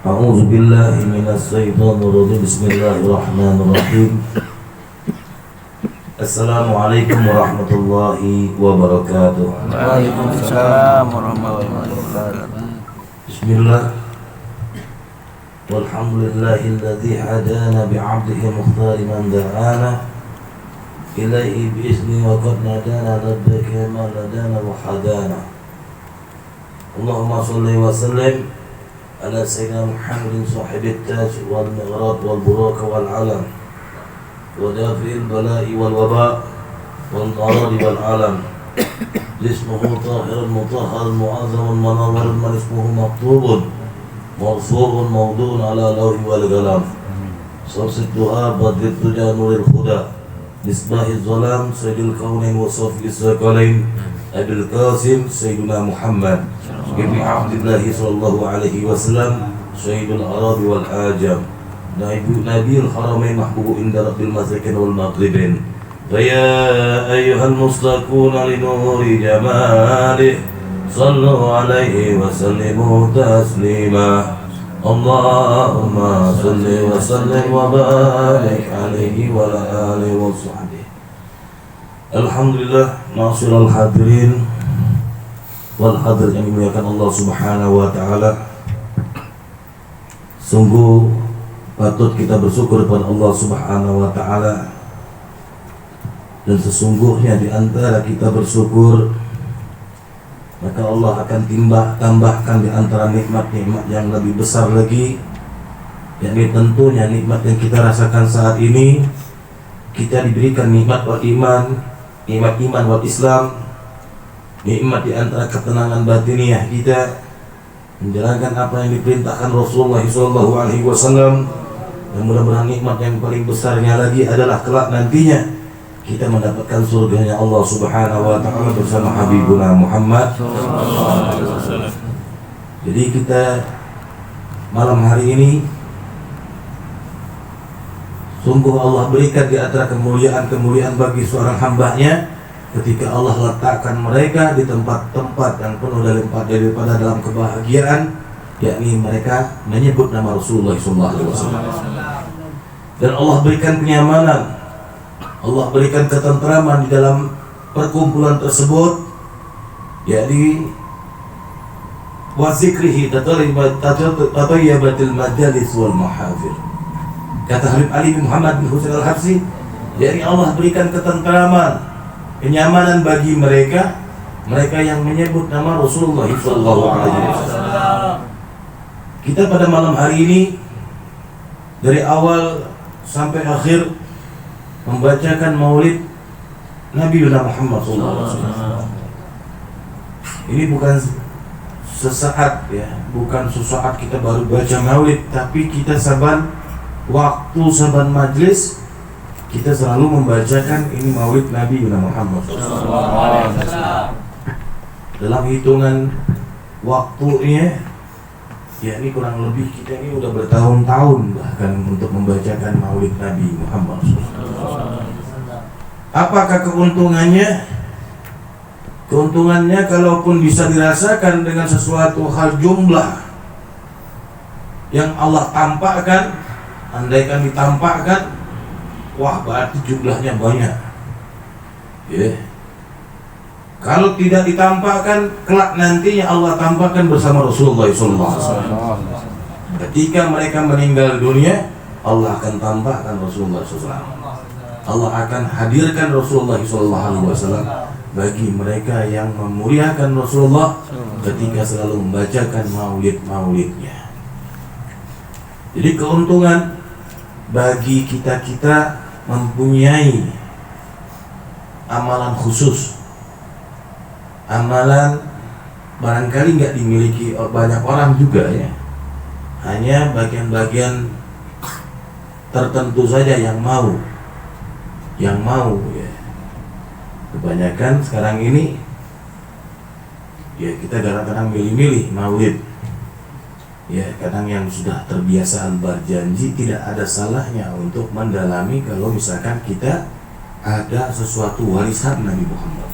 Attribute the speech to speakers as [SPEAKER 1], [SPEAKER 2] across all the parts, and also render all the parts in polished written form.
[SPEAKER 1] أعوذ بالله من الشيطان الرجيم بسم الله الرحمن الرحيم السلام عليكم ورحمة الله وبركاته.
[SPEAKER 2] Waalaikumsalam warahmatullahi wabarakatuh.
[SPEAKER 1] بسم الله والحمد لله الذي هدانا بعبده مختار من دعانا إليه بإذنه وقد نادانا لبيك ما لدانا وحدانا. اللهم صل وسلم على سيدنا محمد صاحب التاج والمغرات والبراق والعلم ودافع البلاء والوباء والأمراض والعالم. جسمه طاهر مطهر معظم منور من اسمه مكتوب مرفوع موضوع على لوح والقلم. صوص الدعاء بدر الدجى نور الهدى مصباح الظلام سيد الكونين وصفي الثقلين أبي القاسم سيدنا محمد ابن عبد الله صلى الله عليه وسلم سيد الأراضي والآجام نبي الحرمين محبوب عند رب المشرقين والمغربين. فيا أيها المصطفون لنور جماله صلوا عليه وسلموا تسليما. اللهم صل وسلم وبارك عليه وعلى آله وصحبه. Alhamdulillah, ma'asyiral hadirin wal hadir yang dimuliakan Allah Subhanahu wa taala. Sungguh patut kita bersyukur kepada Allah Subhanahu wa taala. Dan sesungguhnya di antara kita bersyukur, maka Allah akan tambahkan di antara nikmat-nikmat yang lebih besar lagi, yakni tentunya nikmat yang kita rasakan saat ini. Kita diberikan nikmat wal iman, nikmat iman wal Islam, nikmat di antara ketenangan batiniah kita, menjalankan apa yang diperintahkan Rasulullah SAW. Dan mudah-mudahan nikmat yang paling besarnya lagi adalah kelak nantinya kita mendapatkan surganya Allah Subhanahu wa taala bersama Habibuna Muhammad. Jadi kita malam hari ini sungguh Allah berikan di antara kemuliaan-kemuliaan bagi seorang hambanya ketika Allah letakkan mereka di tempat-tempat yang penuh daripada dalam kebahagiaan, yakni mereka menyebut nama Rasulullah SAW. Dan Allah berikan kenyamanan, Allah berikan ketentraman di dalam perkumpulan tersebut, yakni wa zikrihi tatayyabatil majalis wal mahafil. Kata Habib Ali bin Muhammad bin Husain al-Habsyi, yakni Allah berikan ketentraman, kenyamanan bagi mereka yang menyebut nama Rasulullah SAW. Kita pada malam hari ini dari awal sampai akhir membacakan maulid Nabi Muhammad SAW. Ini bukan sesaat ya, bukan sesaat kita baru baca maulid, tapi kita saban waktu, saban majlis kita selalu membacakan ini maulid Nabi Muhammad SAW. Dalam hitungan waktunya, ya ini kurang lebih kita ini udah bertahun-tahun bahkan untuk membacakan maulid Nabi Muhammad SAW. Apakah keuntungannya? Keuntungannya kalaupun bisa dirasakan dengan sesuatu hal jumlah yang Allah tampakkan, andaikan ditampakkan, wah berarti jumlahnya banyak. Kalau tidak ditampakkan, kelak nantinya Allah tampakkan bersama Rasulullah SAW. Ketika mereka meninggal dunia, Allah akan tampakkan Rasulullah SAW. Allah akan hadirkan Rasulullah SAW bagi mereka yang memuliakan Rasulullah ketika selalu membacakan maulid-maulidnya. Jadi keuntungan bagi kita mempunyai amalan khusus, amalan barangkali nggak dimiliki banyak orang juga ya, hanya bagian-bagian tertentu saja yang mau ya. Kebanyakan sekarang ini ya kita kadang-kadang milih-milih maulid ya, kadang yang sudah terbiasaan berjanji, tidak ada salahnya untuk mendalami kalau misalkan kita ada sesuatu warisan Nabi Muhammad.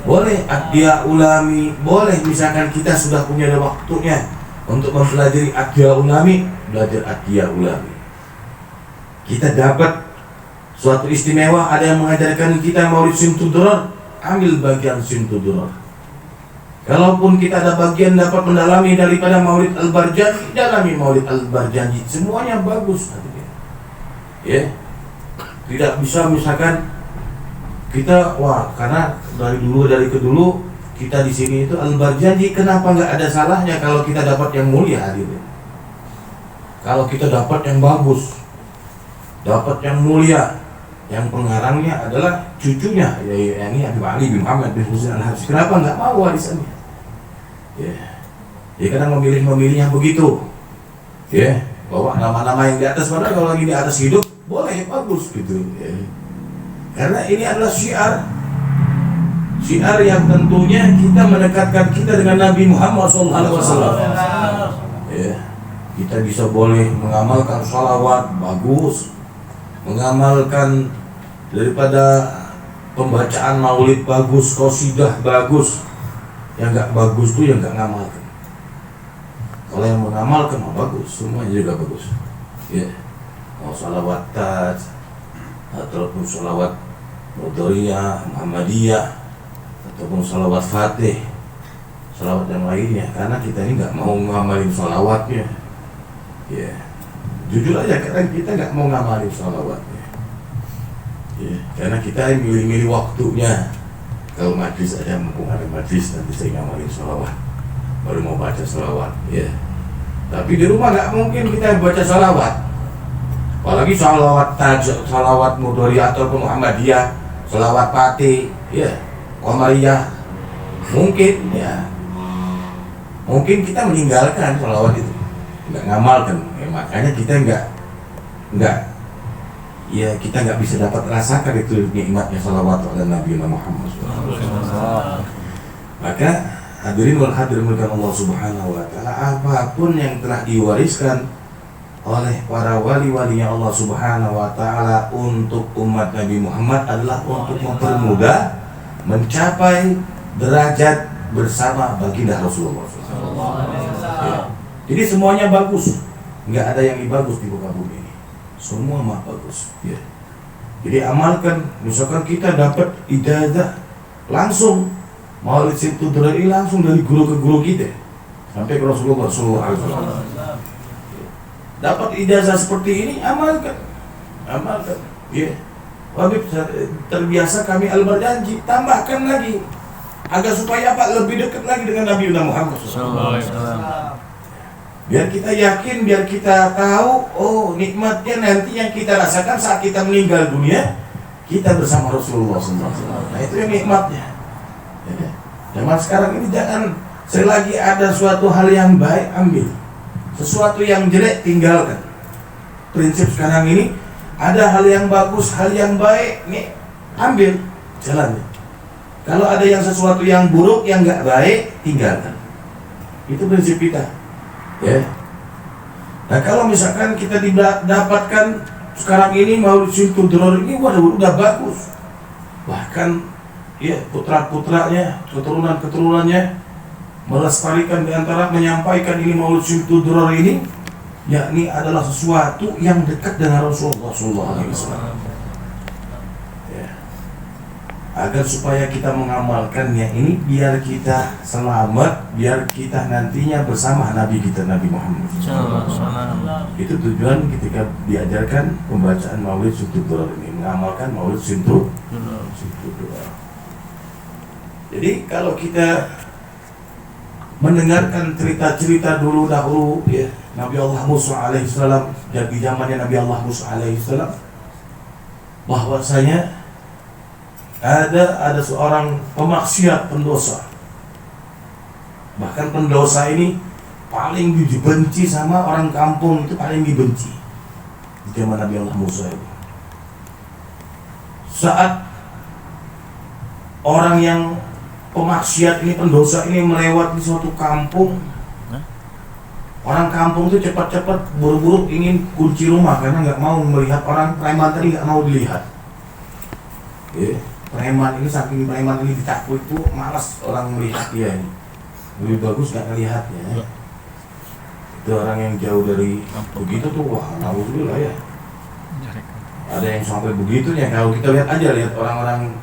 [SPEAKER 1] Boleh dia ulami, boleh misalkan kita sudah punya waktunya Untuk mempelajari Aqiyah Ulami, belajar Aqiyah Ulami. Kita dapat suatu istimewa, ada yang mengajarkan kita Maulid Simtuduror, ambil bagian Simtuduror. Kalaupun kita ada bagian dapat mendalami daripada Maulid Al-Barjanji, dalami Maulid Al-Barjanji. Semuanya bagus. Ya, tidak bisa misalkan kita karena dari kedulu kita di sini itu Al-Barjanji, kenapa nggak ada salahnya kalau kita dapat yang mulia hadirin? Kalau kita dapat yang bagus, dapat yang mulia, yang pengarangnya adalah cucunya, ini Habib Ali bin Muhammad bin Husain Al-Habsyi, kenapa nggak mau warisannya? Ya kadang memilih yang begitu, ya bawa nama-nama yang di atas, padahal kalau lagi di atas hidup boleh bagus gitu, ya. Karena ini adalah syiar yang tentunya kita mendekatkan kita dengan Nabi Muhammad SAW. Ya, kita bisa boleh mengamalkan sholawat bagus, mengamalkan daripada pembacaan maulid bagus, qasidah bagus. Yang nggak bagus tuh yang nggak ngamalkan. Kalau yang mengamalkan bagus, semuanya juga bagus. Ya, mau sholawat taj ataupun sholawat Mudoriyah, Muhammadiyah, ataupun sholawat Fatih, sholawat yang lainnya, karena kita ini nggak mau ngamalin sholawatnya, ya jujur aja kadang kita nggak mau ngamalin sholawatnya, ya karena kita milih-milih waktunya. Kalau majlis aja, mumpung ada majlis nanti saya ngamalin sholawat, baru mau baca sholawat, ya. Tapi di rumah nggak mungkin kita baca sholawat, apalagi sholawat taj, sholawat Mudoriyah ataupun Muhammadiyah, sholawat Fatih, ya Qamariyah, mungkin kita meninggalkan sholawat itu, nggak ngamalkan, makanya kita kita nggak bisa dapat rasakan itu nikmatnya sholawat pada Nabi Muhammad SAW. Maka hadirin wal hadirin Allah Subhanahu Wa Taala, apapun yang telah diwariskan oleh para wali-walinya Allah Subhanahu Wa Taala untuk umat Nabi Muhammad adalah untuk mempermudah mencapai derajat bersama baginda Rasulullah SAW. Ya. Jadi semuanya bagus, nggak ada yang bagus di muka bumi ini, semua mah bagus. Ya. Jadi amalkan, misalkan kita dapat ijazah langsung Maulid Simtuduror ini langsung dari guru ke guru kita sampai ke Rasulullah SAW. Dapat ijazah seperti ini, amalkan. Ya. Habib terbiasa kami Al-Barjanji, tambahkan lagi agar supaya lebih dekat lagi dengan Nabi Muhammad SAW. Biar kita yakin, biar kita tahu, nikmatnya nanti yang kita rasakan saat kita meninggal dunia, kita bersama Rasulullah SAW. Nah itu yang nikmatnya. Ya. Zaman sekarang ini jangan selagi ada suatu hal yang baik ambil, sesuatu yang jelek tinggalkan. Prinsip sekarang ini, ada hal yang bagus, hal yang baik, nih ambil jalannya. Kalau ada yang sesuatu yang buruk, yang nggak baik, tinggalkan. Itu prinsip kita. Ya. Nah kalau misalkan kita dapatkan sekarang ini Maulid Simtuduror ini, udah bagus. Bahkan ya putra-putranya, keturunan-keturunannya melestarikan diantara menyampaikan ini Maulid Simtuduror ini, yakni adalah sesuatu yang dekat dengan Rasulullah SAW. Ya. Agar supaya kita mengamalkannya ini, biar kita selamat, biar kita nantinya bersama Nabi kita, Nabi Muhammad. Itu tujuan ketika diajarkan pembacaan Maulid Simtuduror ini, mengamalkan Maulid Simtuduror. Jadi kalau kita mendengarkan cerita-cerita dahulu ya, Nabi Allah Musa alaihissalam, di zamannya Nabi Allah Musa alaihissalam, bahwasanya ada seorang pemaksiat, pendosa. Bahkan pendosa ini paling dibenci sama orang kampung, itu paling dibenci di zaman Nabi Allah Musa itu. Saat orang yang pemaksiat ini, pendosa ini melewati suatu kampung, orang kampung itu cepat-cepat buru-buru ingin kunci rumah karena nggak mau melihat orang preman tadi, nggak mau dilihat. Preman ini, saking preman ini dicapu itu malas orang melihat dia ini. Lebih bagus nggak melihatnya. Itu orang yang jauh dari begitu tuh, wah, alhamdulillah ya. Ada yang sampai begitunya. Kalau kita lihat orang-orang,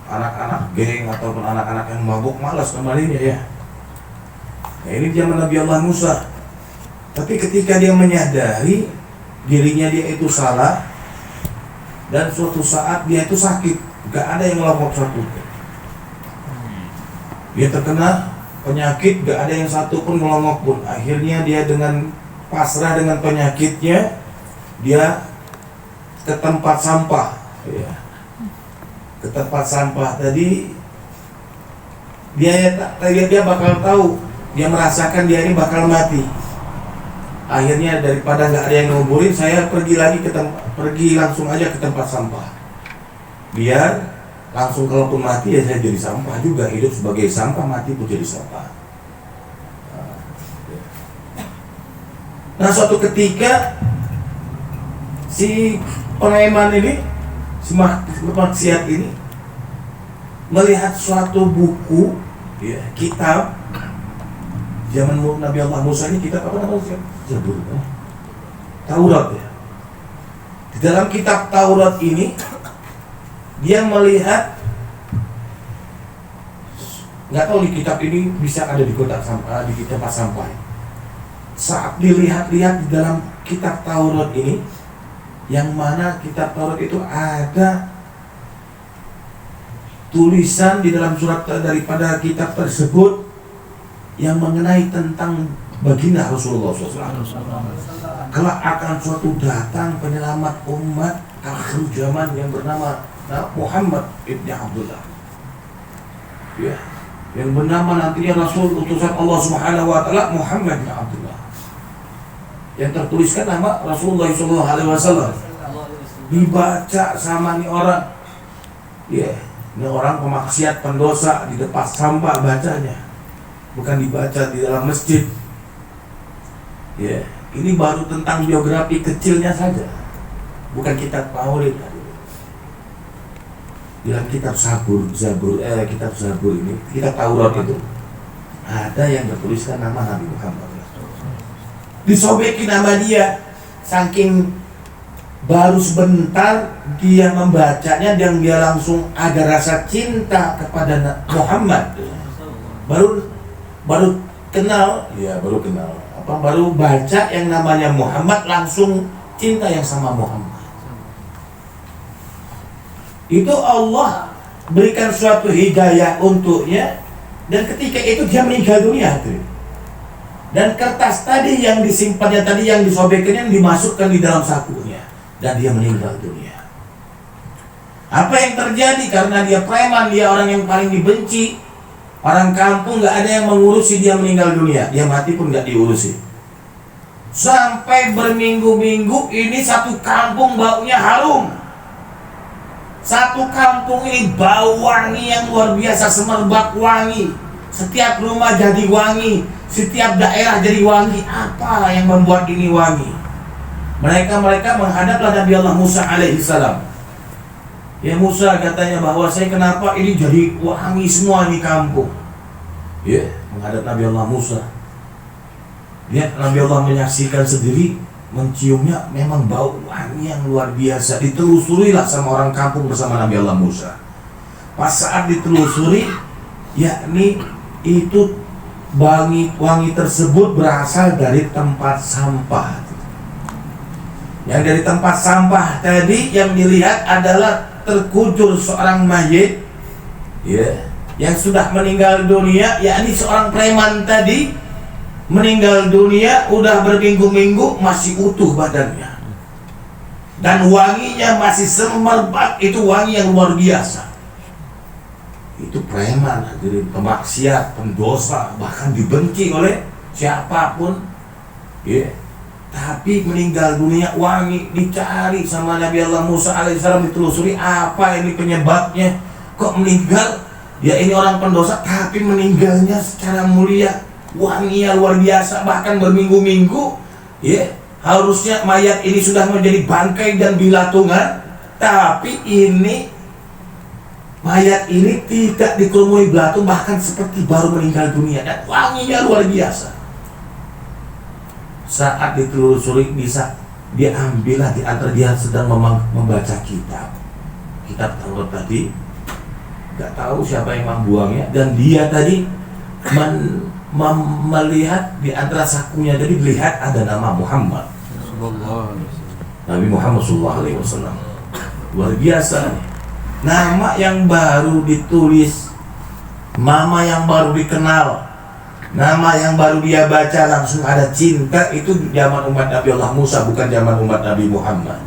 [SPEAKER 1] anak-anak geng ataupun anak-anak yang mabuk, malas kembalinya ya. Nah, ini zaman Nabi Allah Musa. Tapi ketika dia menyadari dirinya dia itu salah, dan suatu saat dia itu sakit, gak ada yang ngelongok satu. Dia terkena penyakit, gak ada yang satu pun ngelongok pun. Akhirnya dia dengan pasrah dengan penyakitnya, dia ke tempat sampah ya. Ke tempat sampah tadi dia bakal tahu, dia merasakan dia ini bakal mati. Akhirnya daripada nggak ada yang nguburin, saya pergi langsung aja ke tempat sampah, biar langsung kalaupun mati ya saya jadi sampah juga, hidup sebagai sampah, mati pun jadi sampah. Nah, suatu ketika si preman ini, si maksiat ini melihat suatu buku ya, kitab zaman Nabi Allah Musa. Ini kitab apa namanya? Zabur, Taurat ya. Di dalam kitab Taurat ini dia melihat, nggak tahu di kitab ini bisa ada di kotak sampah, di tempat sampah. Saat dilihat-lihat di dalam kitab Taurat ini, yang mana kitab Taurat itu ada tulisan di dalam surat daripada kitab tersebut yang mengenai tentang baginda Rasulullah SAW. Kelak akan suatu datang penyelamat umat akhir zaman yang bernama Muhammad ibn Abdullah. Ya, yang bernama nantinya Rasul utusan Allah Subhanahu wa taala Muhammad ibn Abdullah. Yang tertuliskan nama Rasulullah SAW. Dibaca sama nih orang. Ya, ini orang pemaksiat, pendosa, di depan sampah bacanya. Bukan dibaca di dalam masjid. Ya, ini baru tentang biografi kecilnya saja. Bukan kitab Maulid. Dalam kitab kitab Zabur ini, kitab Taurat itu ada yang tertuliskan nama Nabi Muhammad. Disobekin nama dia, saking baru sebentar dia membacanya dan dia langsung ada rasa cinta kepada Muhammad. Baru kenal, ya baru kenal. Baru baca yang namanya Muhammad, langsung cinta yang sama Muhammad. Itu Allah berikan suatu hidayah untuknya, dan ketika itu dia meninggal dunia. Dan kertas tadi yang disimpannya tadi, yang disobekannya, dimasukkan di dalam sakunya, dan dia meninggal dunia. Apa yang terjadi? Karena dia preman, dia orang yang paling dibenci. Orang kampung gak ada yang mengurusi dia meninggal dunia. Dia mati pun gak diurusi. Sampai berminggu-minggu ini satu kampung baunya harum. Satu kampung ini bau wangi yang luar biasa, semerbak wangi. Setiap rumah jadi wangi, setiap daerah jadi wangi. Apa yang membuat ini wangi? Mereka menghadaplah Nabi Allah Musa alaihissalam. Ya Musa, katanya, bahwa saya kenapa ini jadi wangi semua di kampung. Ya, menghadap Nabi Allah Musa. Lihat, Nabi Allah menyaksikan sendiri, menciumnya, memang bau wangi yang luar biasa. Ditelusurilah sama orang kampung bersama Nabi Allah Musa. Pas saat ditelusuri, yakni itu wangi tersebut berasal dari tempat sampah. Yang dari tempat sampah tadi yang dilihat adalah terkujur seorang mayit, ya, yang sudah meninggal dunia, yakni seorang preman tadi meninggal dunia, udah berminggu-minggu masih utuh badannya, dan wanginya masih semerbak. Itu wangi yang luar biasa. Itu preman, jadi pemaksiat, pendosa, bahkan dibenci oleh siapapun, ya. Tapi meninggal dunia wangi, dicari sama Nabi Allah Musa alaihissalam, ditelusuri apa ini penyebabnya, kok meninggal. Ya ini orang pendosa tapi meninggalnya secara mulia, wanginya luar biasa, bahkan berminggu-minggu. Ya, harusnya mayat ini sudah menjadi bangkai dan bilatungan, tapi ini mayat ini tidak dikerumuni belatung, bahkan seperti baru meninggal dunia, dan wanginya luar biasa. saat ditelusuri bisa diambillah di antara dia sedang membaca kitab Taurat tadi, nggak tahu siapa yang membuangnya, dan dia tadi melihat di antara sakunya tadi dilihat ada nama Muhammad, Nabi Muhammad SAW. Luar biasa, nama yang baru ditulis, nama yang baru dikenal, nama yang baru dia baca langsung ada cinta. Itu zaman umat Nabi Allah Musa, bukan zaman umat Nabi Muhammad.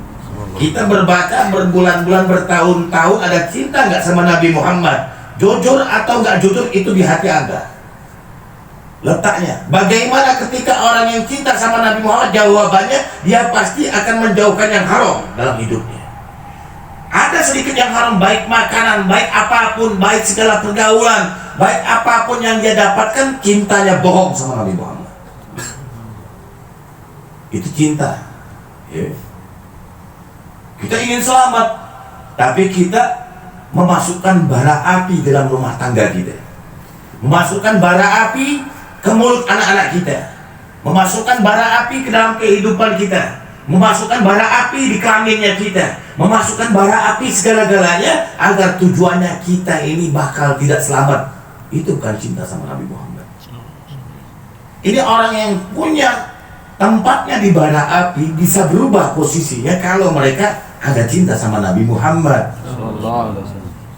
[SPEAKER 1] Kita berbaca berbulan-bulan, bertahun-tahun, ada cinta nggak sama Nabi Muhammad? Jujur atau nggak jujur itu di hati Anda letaknya. Bagaimana ketika orang yang cinta sama Nabi Muhammad? Jawabannya dia pasti akan menjauhkan yang haram dalam hidupnya. Ada sedikit yang haram, baik makanan, baik apapun, baik segala pergaulan, baik apapun yang dia dapatkan, cintanya bohong sama Nabi Muhammad. Itu cinta, ya. Kita ingin selamat, tapi kita memasukkan bara api dalam rumah tangga kita, memasukkan bara api ke mulut anak-anak kita, memasukkan bara api ke dalam kehidupan kita, memasukkan bara api di kelaminnya kita, memasukkan bara api segala-galanya agar tujuannya kita ini bakal tidak selamat. Itu bukan cinta sama Nabi Muhammad. Ini orang yang punya tempatnya di bara api bisa berubah posisinya kalau mereka ada cinta sama Nabi Muhammad.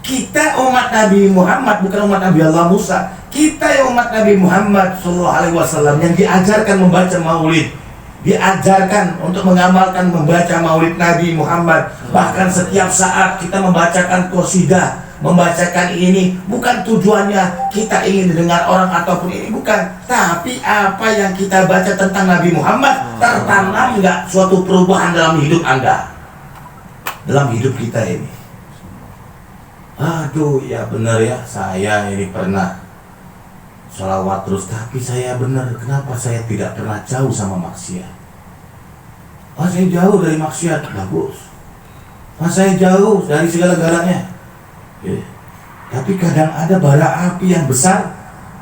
[SPEAKER 1] Kita umat Nabi Muhammad, bukan umat Nabi Allah Musa. Kita yang umat Nabi Muhammad SAW yang diajarkan membaca maulid, diajarkan untuk mengamalkan membaca maulid Nabi Muhammad. Bahkan setiap saat kita membacakan qasidah, membacakan ini, bukan tujuannya kita ingin didengar orang ataupun ini, bukan. Tapi apa yang kita baca tentang Nabi Muhammad, tertanam nggak suatu perubahan dalam hidup Anda, dalam hidup kita ini? Aduh, ya benar ya, saya ini pernah sholawat terus, tapi saya benar, kenapa saya tidak pernah jauh sama maksiat? Saya jauh dari maksiat, bagus. Saya jauh dari segala-galanya. Tapi kadang ada bara api yang besar.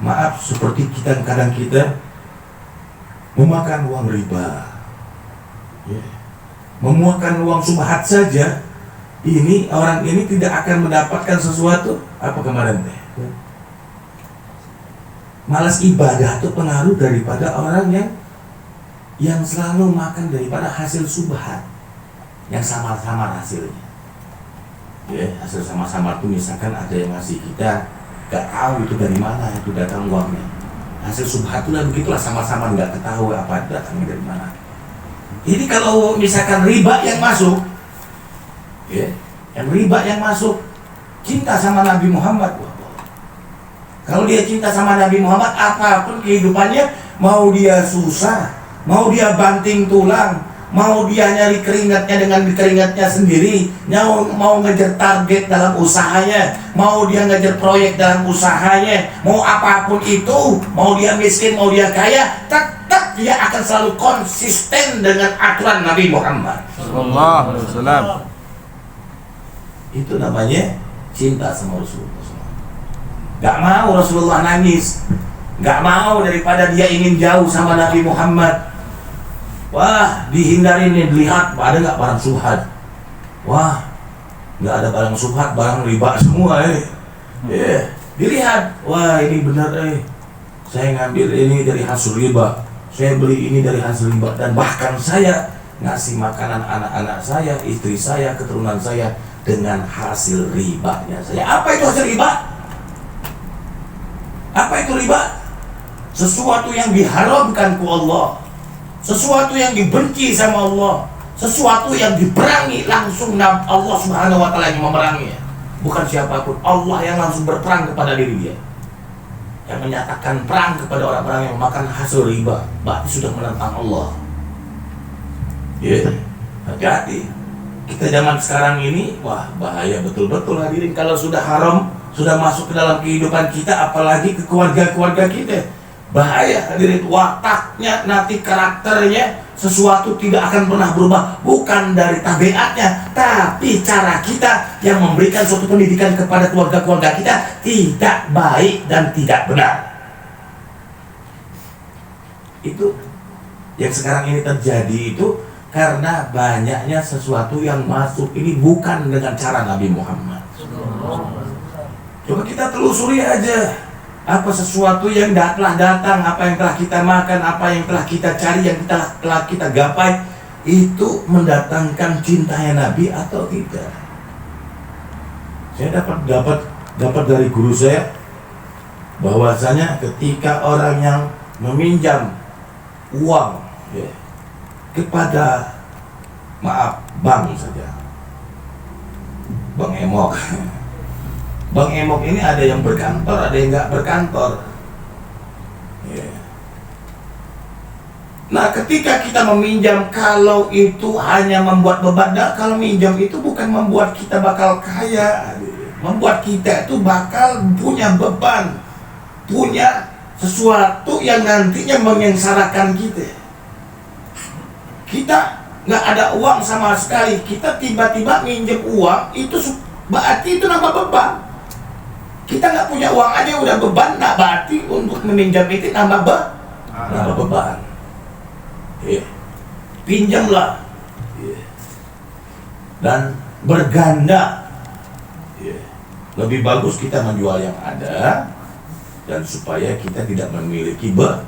[SPEAKER 1] Maaf, seperti kadang kita memakan uang riba, memakan uang subhat saja. Ini orang ini tidak akan mendapatkan sesuatu. Apa kemarin teh? Malas ibadah itu pengaruh daripada orang yang selalu makan daripada hasil subhat yang samar-samar hasilnya. Hasil sama-sama itu misalkan ada yang ngasih kita, gak tahu itu dari mana itu datang uangnya. Hasil subhat itu lah begitulah, sama-sama gak ketahui apa datangnya dari mana. Ini kalau misalkan riba yang masuk, yang riba yang masuk, cinta sama Nabi Muhammad. Kalau dia cinta sama Nabi Muhammad, apapun kehidupannya, mau dia susah, mau dia banting tulang, mau dia nyari keringatnya dengan keringatnya sendiri, mau ngejar target dalam usahanya, mau dia ngejar proyek dalam usahanya, mau apapun itu, mau dia miskin, mau dia kaya, tetap dia akan selalu konsisten dengan aturan Nabi Muhammad sallallahu alaihi wasallam. Itu namanya cinta sama Rasulullah. Gak mau Rasulullah nangis, gak mau daripada dia ingin jauh sama Nabi Muhammad. Wah, dihindarin nih, dilihat ada nggak barang subhat. Wah, nggak ada barang subhat, barang riba semua dilihat. Wah, ini benar saya ngambil ini dari hasil riba, saya beli ini dari hasil riba, dan bahkan saya ngasih makanan anak-anak saya, istri saya, keturunan saya dengan hasil ribanya saya. Apa itu hasil riba? Apa itu riba? Sesuatu yang diharamkan ku Allah, sesuatu yang dibenci sama Allah, sesuatu yang diperangi langsung Allah Subhanahu wa ta'ala yang memeranginya, bukan siapapun. Allah yang langsung berperang kepada diri dia, yang menyatakan perang kepada orang-orang yang makan hasil riba, berarti sudah menentang Allah. Hati-hati. Kita zaman sekarang ini, wah bahaya betul-betul hadirin. Kalau sudah haram, sudah masuk ke dalam kehidupan kita, apalagi ke keluarga-keluarga kita, bahaya hadirin. Wataknya, nanti karakternya, sesuatu tidak akan pernah berubah. Bukan dari tabiatnya, tapi cara kita yang memberikan suatu pendidikan kepada keluarga-keluarga kita tidak baik dan tidak benar. Itu Yang sekarang ini terjadi itu karena banyaknya sesuatu yang masuk ini bukan dengan cara Nabi Muhammad. Coba kita telusuri aja, apa sesuatu yang telah datang, apa yang telah kita makan, apa yang telah kita cari, yang telah kita gapai, itu mendatangkan cintanya Nabi atau tidak? Saya dapat dari guru saya bahwasanya ketika orang yang meminjam uang ya, kepada bank saja, Bang Emok. Bang Emok ini ada yang berkantor, ada yang nggak berkantor. Ya. Nah, ketika kita meminjam, kalau itu hanya membuat beban, kalau minjam itu bukan membuat kita bakal kaya, membuat kita itu bakal punya beban, punya sesuatu yang nantinya menyengsarakan kita. Kita nggak ada uang sama sekali, kita tiba-tiba minjem uang, itu berarti itu nambah beban. Kita nggak punya uang aja udah beban, nah berarti untuk meminjam itu nambah beban. Yeah. Pinjamlah, yeah. Dan berganda. Yeah. Lebih bagus kita menjual yang ada, dan supaya kita tidak memiliki beban.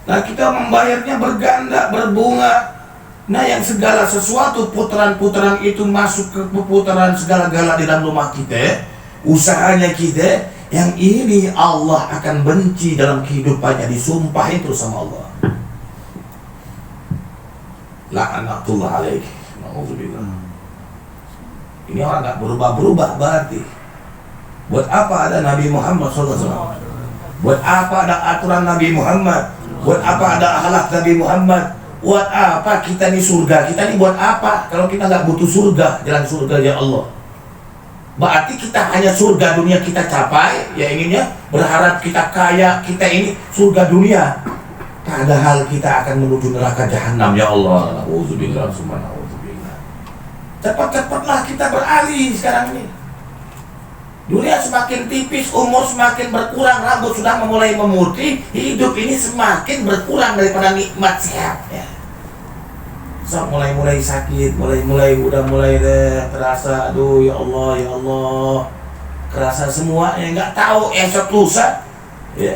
[SPEAKER 1] Nah, kita membayarnya berganda, berbunga. Nah, yang segala sesuatu putaran-putaran itu masuk ke putaran segala-gala di dalam rumah kita, usahanya kita, yang ini Allah akan benci dalam kehidupannya, disumpahin terus sama Allah. La'anatullah alaih. Na'udzubillah. Ini orang gak berubah-berubah berarti. Buat apa ada Nabi Muhammad SAW? Buat apa ada aturan Nabi Muhammad? Buat apa ada akhlak Nabi Muhammad? Buat apa kita ini surga? Kita ini buat apa? Kalau kita nggak butuh surga, jalan surga ya Allah. Berarti kita hanya surga dunia kita capai, ya inginnya berharap kita kaya, kita ini surga dunia. Padahal kita akan menuju neraka jahanam ya Allah. Nauzubillah, subhanallah. Cepat-cepatlah kita beralih sekarang ini. Dunia semakin tipis, umur semakin berkurang, rambut sudah mulai memutih, hidup ini semakin berkurang daripada nikmat sehat ya. So, mulai sakit, udah mulai terasa, aduh ya Allah, kerasa semua yang nggak tahu esok lusa ya.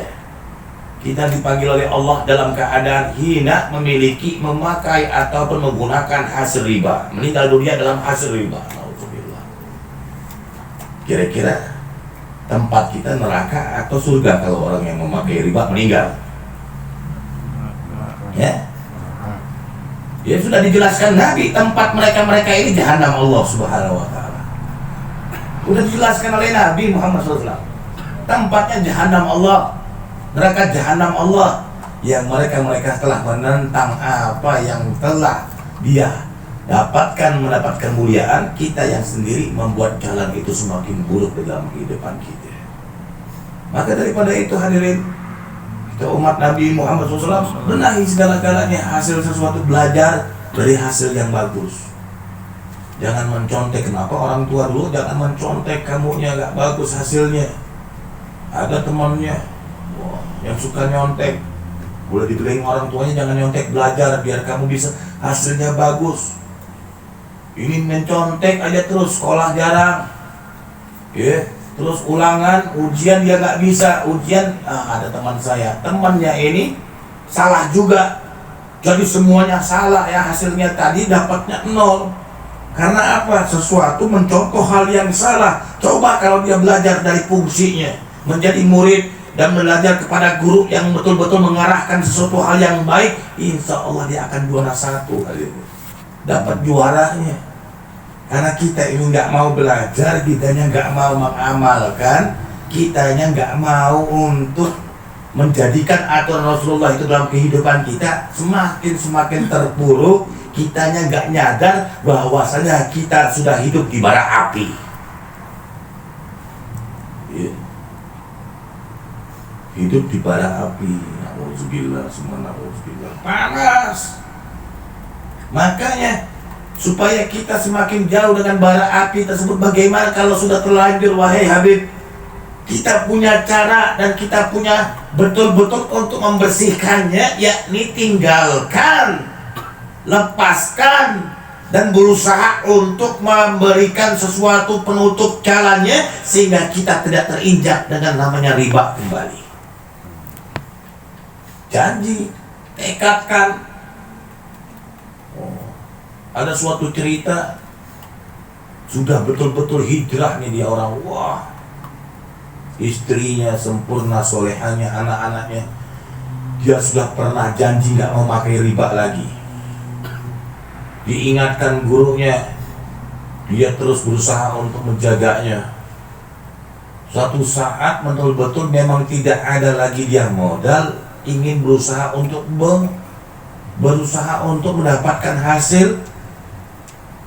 [SPEAKER 1] Kita dipanggil oleh Allah dalam keadaan hina, memiliki, memakai ataupun menggunakan hasil riba, meninggal dunia dalam hasil riba. Kira-kira tempat kita neraka atau surga kalau orang yang memakai riba meninggal? Ya, ya sudah dijelaskan Nabi, tempat mereka ini jahanam Allah Subhanahu Wa Taala. Sudah dijelaskan oleh Nabi Muhammad SAW. Tempatnya jahanam Allah, neraka jahanam Allah, yang mereka telah menentang apa yang telah dia mendapatkan kemuliaan. Kita yang sendiri membuat jalan itu semakin buruk dalam kehidupan kita. Maka daripada itu hadirin, kita umat Nabi Muhammad SAW benahi segala-galanya, hasil sesuatu, belajar dari hasil yang bagus. Jangan mencontek. Kenapa orang tua dulu jangan mencontek, kamunya gak bagus hasilnya. Ada temannya yang suka nyontek, boleh dibilang orang tuanya jangan nyontek, belajar biar kamu bisa hasilnya bagus. Ini mencontek aja terus, sekolah jarang, ya, terus ulangan, ujian dia nggak bisa, ada teman saya, temannya ini salah juga, jadi semuanya salah ya, hasilnya tadi dapatnya 0. Karena apa? Sesuatu mencontoh hal yang salah. Coba kalau dia belajar dari fungsinya, menjadi murid dan belajar kepada guru yang betul-betul mengarahkan sesuatu hal yang baik, insya Allah dia akan juara 1 kali ini, dapat juaranya. Karena kita ini nggak mau belajar, kitanya nggak mau mengamalkan, kitanya nggak mau untuk menjadikan aturan Rasulullah itu dalam kehidupan kita, semakin terpuruk. Kitanya nggak nyadar bahwasanya kita sudah hidup di bara api. Yeah. Hidup di bara api. Nauzubillah, subhanallah, panas. Makanya supaya kita semakin jauh dengan bara api tersebut, bagaimana kalau sudah terlanjur, wahai Habib, Kita punya cara dan kita punya betul-betul untuk membersihkannya, yakni tinggalkan, lepaskan, dan berusaha untuk memberikan sesuatu penutup jalannya sehingga kita tidak terinjak dengan namanya riba kembali. Janji, tekadkan. Ada suatu cerita, sudah betul-betul hijrah nih dia orang, wah, istrinya sempurna, solehanya, anak-anaknya, dia sudah pernah janji nggak mau pakai riba lagi. Diingatkan gurunya, dia terus berusaha untuk menjaganya. Suatu saat betul-betul memang tidak ada lagi dia modal, ingin berusaha untuk mendapatkan hasil,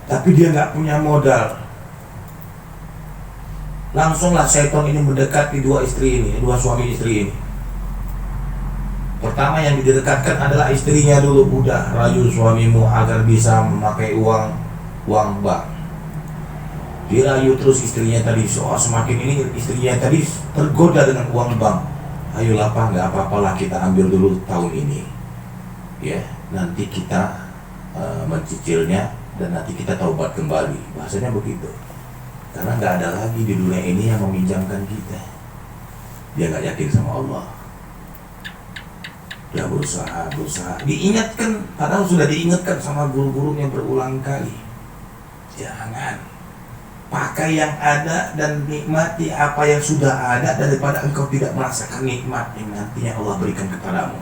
[SPEAKER 1] tapi dia nggak punya modal. Langsunglah syaitan ini mendekati dua suami istri ini. Pertama yang didekatkan adalah istrinya dulu. Udah, rayu suamimu agar bisa memakai uang bank. Dirayu terus istrinya tadi, semakin ini istrinya tadi tergoda dengan uang bank. Ayolah Pak, nggak apa-apalah, kita ambil dulu tahun ini, ya, nanti kita mencicilnya dan nanti kita taubat kembali. Bahasanya begitu. Karena nggak ada lagi di dunia ini yang meminjamkan kita. Dia nggak yakin sama Allah. Dia berusaha. Diingatkan, padahal sudah diingatkan sama guru-gurunya berulang kali. Jangan. Pakai yang ada dan nikmati apa yang sudah ada daripada engkau tidak merasakan nikmat yang nantinya Allah berikan kepadamu.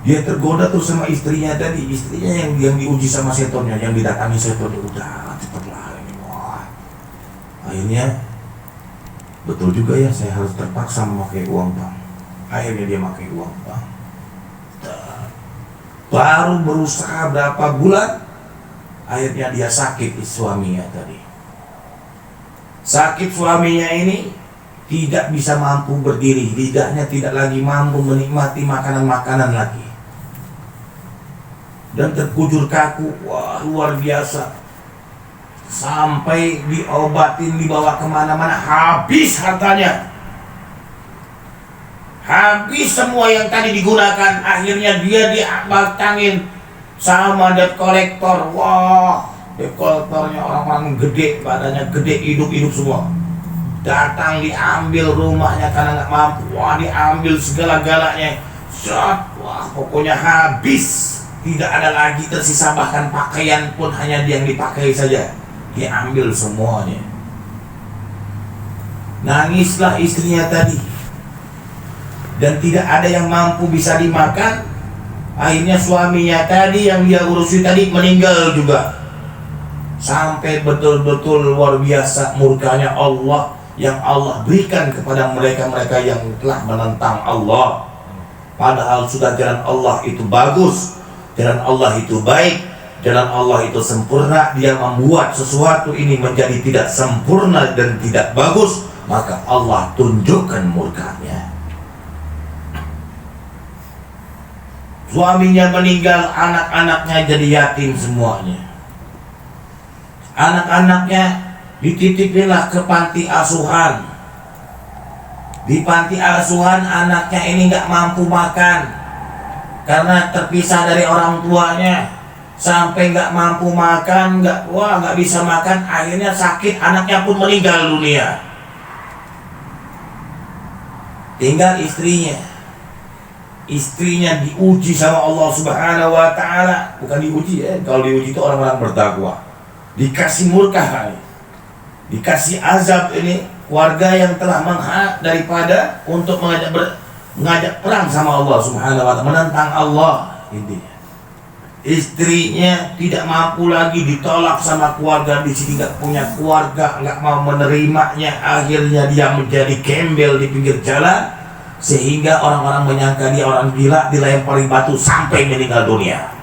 [SPEAKER 1] Dia tergoda terus sama istrinya tadi. Istrinya yang diuji sama setonnya, yang didatangi setonnya. Udah, cepatlah. Akhirnya betul juga ya, saya harus terpaksa memakai uang bank. Akhirnya dia memakai uang bank. Baru berusaha berapa bulan, akhirnya dia sakit suaminya tadi. Sakit suaminya ini tidak bisa mampu berdiri, lidahnya tidak lagi mampu menikmati makanan-makanan lagi. Dan terkujur kaku, wah luar biasa. Sampai diobatin, dibawa kemana-mana, habis hartanya, habis semua yang tadi digunakan. Akhirnya dia dibatangin sama debt collector. Wah, debt collectornya orang-orang gede, badannya gede, hidup-hidup semua. Datang diambil rumahnya karena nggak mampu. Wah, diambil segala-galanya. Wah, pokoknya habis. Tidak ada lagi tersisa, bahkan pakaian pun hanya dia yang dipakai saja. Diambil semuanya. Nangislah istrinya tadi. Dan tidak ada yang mampu bisa dimakan. Akhirnya suaminya tadi yang dia urusi tadi meninggal juga. Sampai betul-betul luar biasa murkanya Allah yang Allah berikan kepada mereka-mereka yang telah menentang Allah. Padahal sudah jalan Allah itu bagus, jalan Allah itu baik, jalan Allah itu sempurna. Dia membuat sesuatu ini menjadi tidak sempurna dan tidak bagus, maka Allah tunjukkan murkanya. Suaminya meninggal, anak-anaknya jadi yatim semuanya. Anak-anaknya dititipinlah ke panti asuhan. Di panti asuhan anaknya ini nggak mampu makan karena terpisah dari orang tuanya. Sampai nggak mampu makan, nggak bisa makan, akhirnya sakit, anaknya pun meninggal dunia. Tinggal istrinya diuji sama Allah Subhanahu wa Ta'ala. Bukan diuji ya, kalau diuji itu orang-orang bertakwa. Dikasih murka, dikasih azab ini warga yang telah menghak daripada untuk mengajak perang sama Allah Subhanahu wa Ta'ala, menentang Allah. Intinya istrinya tidak mampu lagi, ditolak sama keluarga, di sini nggak punya keluarga, nggak mau menerimanya. Akhirnya dia menjadi gembel di pinggir jalan, sehingga orang-orang menyangka dia orang gila, dilempari batu sampai meninggal dunia.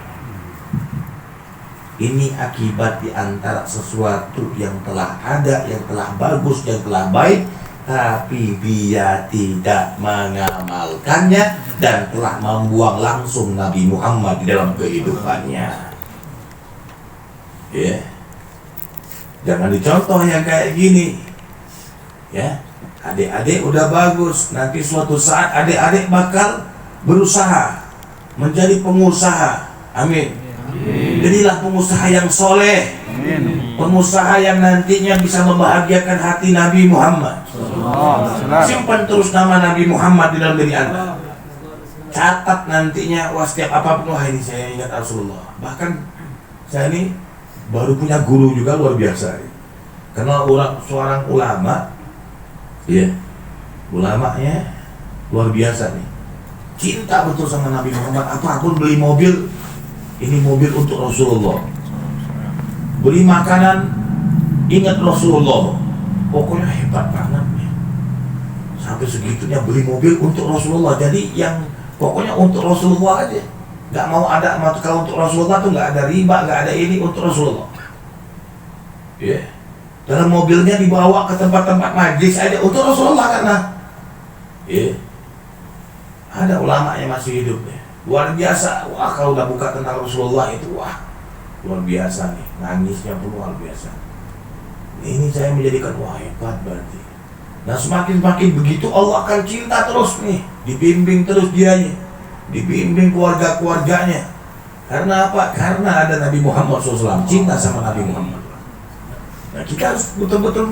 [SPEAKER 1] Ini akibat di antara sesuatu yang telah ada, yang telah bagus, yang telah baik, tapi dia tidak mengamalkannya dan telah membuang langsung Nabi Muhammad di dalam kehidupannya. Ya, jangan dicontoh yang kayak gini. Ya, adik-adik udah bagus. Nanti suatu saat adik-adik bakal berusaha menjadi pengusaha. Amin. Jadilah pengusaha yang soleh, pengusaha yang nantinya bisa membahagiakan hati Nabi Muhammad. Simpan terus nama Nabi Muhammad di dalam diri Anda. Catat nantinya, wah setiap apapun, wah ini saya ingat Rasulullah. Bahkan saya ini baru punya guru juga luar biasa. Karena seorang ulama, ya, ulamanya luar biasa nih. Cinta betul sama Nabi Muhammad. Apapun, beli mobil, ini mobil untuk Rasulullah. Beli makanan, ingat Rasulullah. Pokoknya hebat banget nih. Sampai segitunya beli mobil untuk Rasulullah. Jadi yang pokoknya untuk Rasulullah aja. Gak mau ada, kalau untuk Rasulullah tuh gak ada riba, gak ada ini, untuk Rasulullah. Ya. Yeah. Dalam mobilnya dibawa ke tempat-tempat majlis aja untuk Rasulullah karena. Ya. Yeah. Ada ulama yang masih hidup ya. Luar biasa. Wah, kalau udah buka tentang Rasulullah itu, wah, luar biasa nih. Nangisnya pun luar biasa. Ini saya menjadikan, wah hebat berarti. Nah, semakin begitu Allah akan cinta terus nih. Dibimbing terus dianya. Dibimbing keluarga-keluarganya. Karena apa? Karena ada Nabi Muhammad SAW. Cinta sama Nabi Muhammad. Nah, kita harus betul-betul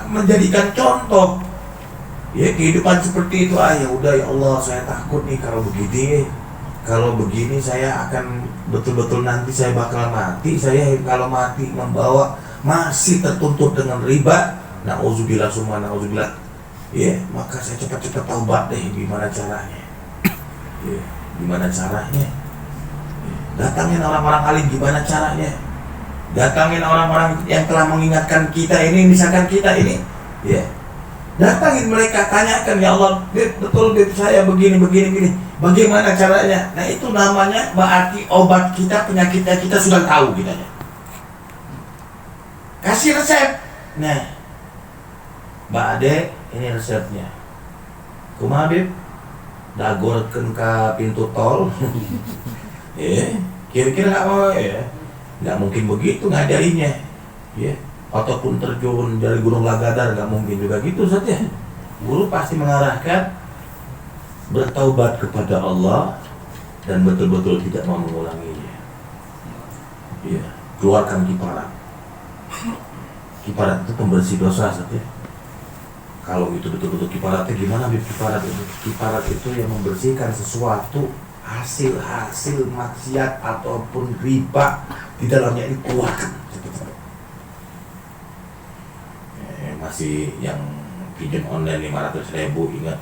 [SPEAKER 1] menjadikan contoh. Ya, kehidupan seperti itu. Ya udah, ya Allah, saya takut nih kalau begini. Kalau begini saya akan betul-betul nanti saya bakal mati. Saya kalau mati membawa masih tertuntut dengan riba. Na'udzubillah summa na'udzubillah. Ya, maka saya cepat-cepat taubat deh. Gimana caranya? Ya, gimana caranya? Ya, datangin orang-orang alim, gimana caranya? Datangin orang-orang yang telah mengingatkan kita ini, misalkan kita ini, ya, datangin mereka, tanyakan, ya Allah, betul saya begini, bagaimana caranya? Nah, itu namanya berarti obat kita, penyakitnya kita sudah tahu kitanya. Kasih resep. Nah, Mbak Ade, ini resepnya. Kumaha Bib? Dagorkeun ka pintu tol. Kira-kira nggak mau ya? Nggak mungkin begitu ngajarinya. Ya. Ataupun terjun dari Gunung Lagadar, nggak mungkin juga gitu saja. Guru pasti mengarahkan bertaubat kepada Allah dan betul-betul tidak mau mengulanginya. Ya. Keluarkan kiparat. Kiparat itu pembersih dosa saja. Kalau itu betul-betul kiparatnya gimana? Kiparat itu yang membersihkan sesuatu, hasil maksiat ataupun riba di dalamnya ini keluarkan. Masih yang pinjam online 500.000 ingat?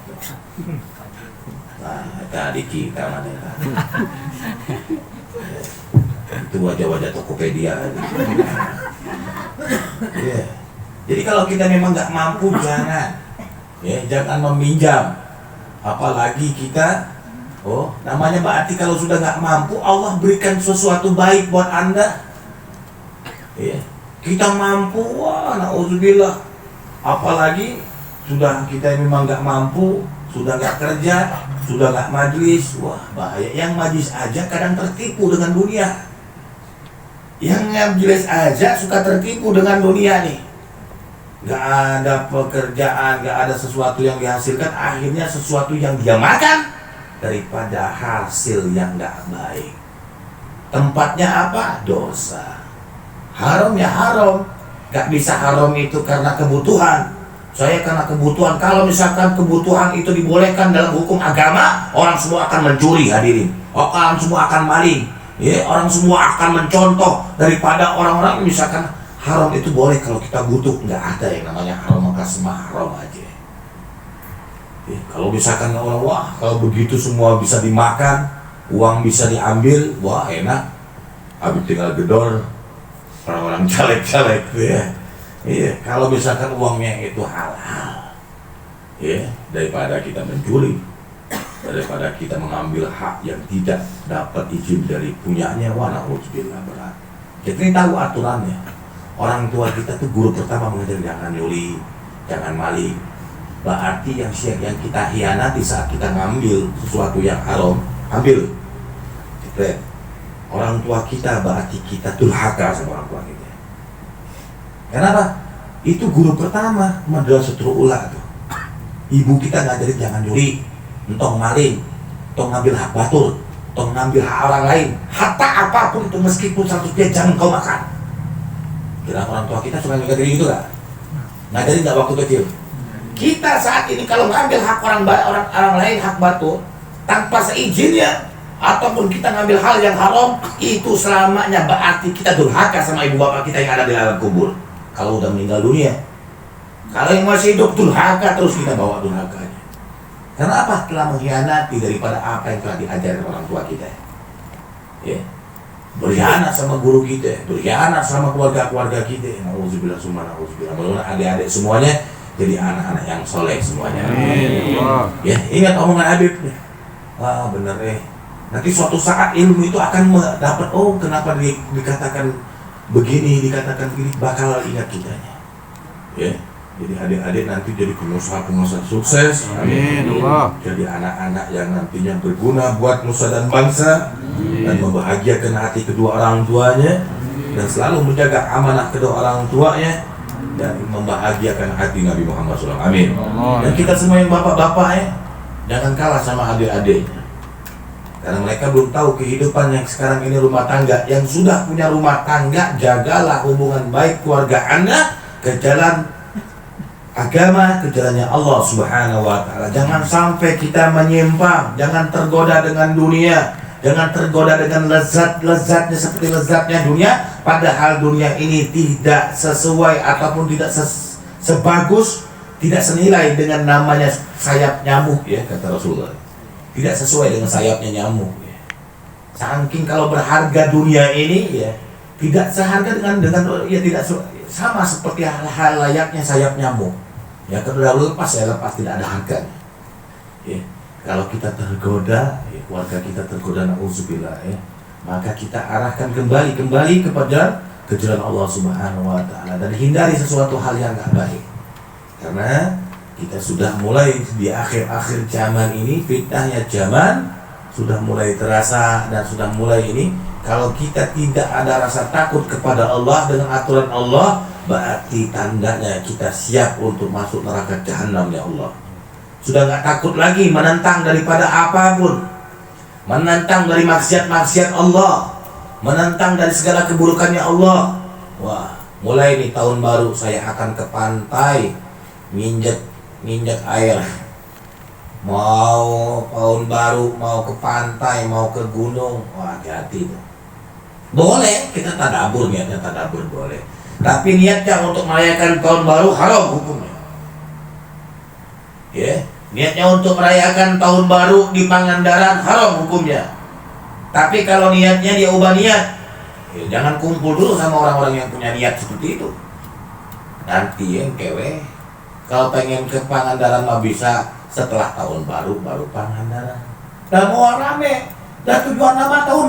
[SPEAKER 1] Nah, tadi kita mana? Itu wajah-wajah Tokopedia. Yeah. Jadi kalau kita memang nggak mampu, jangan meminjam. Apalagi kita, namanya berarti kalau sudah nggak mampu, Allah berikan sesuatu baik buat Anda. Ya, kita mampu, wah, na'udzubillah. Apalagi sudah kita memang nggak mampu, sudah nggak kerja, sudah nggak majlis, wah bahaya. Yang majlis aja kadang tertipu dengan dunia. Yang majlis aja suka tertipu dengan dunia nih. Gak ada pekerjaan, gak ada sesuatu yang dihasilkan, akhirnya sesuatu yang dia makan daripada hasil yang gak baik. Tempatnya apa? Dosa. Haram ya haram. Gak bisa haram itu karena kebutuhan. Saya karena kebutuhan. Kalau misalkan kebutuhan itu dibolehkan dalam hukum agama, orang semua akan mencuri, hadirin. Orang semua akan maling. Ya, orang semua akan mencontoh daripada orang-orang misalkan haram itu boleh kalau kita butuh. Nggak ada yang namanya haram, maka semua haram aja. Ya, kalau misalkan orang, wah kalau begitu semua bisa dimakan, uang bisa diambil, wah enak. Habis tinggal gedor orang-orang caleg-caleg ya. Iya, kalau misalkan uangnya itu halal, ya daripada kita mencuri, daripada kita mengambil hak yang tidak dapat izin dari punyanya, wah na'udzubillah berat. Jadi tahu aturannya. Orang tua kita tuh guru pertama mengajar jangan nyuri, jangan maling. Berarti yang kita hianati saat kita ngambil sesuatu yang haram, ambil. Orang tua kita berarti kita durhaka sama orang tua kita. Kenapa? Itu guru pertama Madrasatul Ula tuh. Ibu kita ngajarin jangan nyuri, entong maling, entong ngambil hak batur, entong ngambil hak orang lain, hatta apapun itu meskipun 100 dia jangan kau makan. Kira orang tua kita suka ngajarin gitu gak? Ngajarin gak waktu kecil? Kita saat ini kalau ngambil hak orang lain, hak batur tanpa seizinnya, ataupun kita ngambil hal yang haram, itu selamanya berarti kita durhaka sama ibu bapak kita yang ada di alam kubur. Kalau udah meninggal dunia, kalau yang masih hidup durhaka terus kita bawa durhakanya. Karena apa? Telah mengkhianati daripada apa yang telah diajarkan orang tua kita. Ya, berkhianat sama guru kita, berkhianat sama keluarga kita. Nauzubillah summa nauzubillah. Mudah-mudahan adik-adik semuanya jadi anak-anak yang soleh semuanya. Ya, ingat omongan Habib nih. Wah bener nanti suatu saat ilmu itu akan dapat, oh kenapa dikatakan begini, dikatakan begini, bakal ingat kitanya. Ya, jadi adik-adik nanti jadi pengusaha-pengusaha sukses. Amin. Jadi anak-anak yang nantinya berguna buat nusa dan bangsa. Dan membahagiakan hati kedua orang tuanya. Dan selalu menjaga amanah kedua orang tuanya. Dan membahagiakan hati Nabi Muhammad SAW. Amin. Dan kita semua yang bapak-bapak jangan kalah sama adik-adiknya. Karena mereka belum tahu kehidupan yang sekarang ini rumah tangga. Yang sudah punya rumah tangga, jagalah hubungan baik keluarga Anda ke jalan agama, ke jalannya Allah Subhanahu wa Ta'ala. Jangan sampai kita menyimpang, jangan tergoda dengan dunia, jangan tergoda dengan lezat-lezatnya seperti lezatnya dunia, padahal dunia ini tidak sesuai ataupun tidak sebagus, tidak senilai dengan namanya sayap nyamuk, ya kata Rasulullah. Tidak sesuai dengan sayapnya nyamuk, ya. Saking kalau berharga dunia ini, ya tidak seharga dengan ya tidak sama seperti hal layaknya sayap nyamuk. Ya kalau lepas ya lepas, tidak ada harganya. Ya, kalau kita tergoda, ya, keluarga kita tergoda, nauzubillah, ya, maka kita arahkan kembali kepada jalan Allah Subhanahu wa Ta'ala dan hindari sesuatu hal yang enggak baik. Karena kita sudah mulai di akhir-akhir zaman ini, fitnahnya zaman sudah mulai terasa dan sudah mulai ini. Kalau kita tidak ada rasa takut kepada Allah dengan aturan Allah, berarti tandanya kita siap untuk masuk neraka jahanam, ya Allah. Sudah gak takut lagi menentang daripada apapun, menentang dari maksiat-maksiat Allah, menentang dari segala keburukannya Allah. Wah, mulai nih tahun baru saya akan ke pantai nginjek air. Mau tahun baru, mau ke pantai, mau ke gunung, wah hati-hati tuh. Boleh kita tadabur, niatnya tadabur boleh. Tapi niatnya untuk merayakan tahun baru haram hukumnya. Ya, niatnya untuk merayakan tahun baru di Pangandaran haram hukumnya. Tapi kalau niatnya dia ubah niat, ya jangan kumpul dulu sama orang-orang yang punya niat seperti itu. Nanti yang kewe, kalau pengen ke Pangandaran mah bisa setelah tahun baru Pangandaran. Dan mau rame. Dan tujuan nama tahun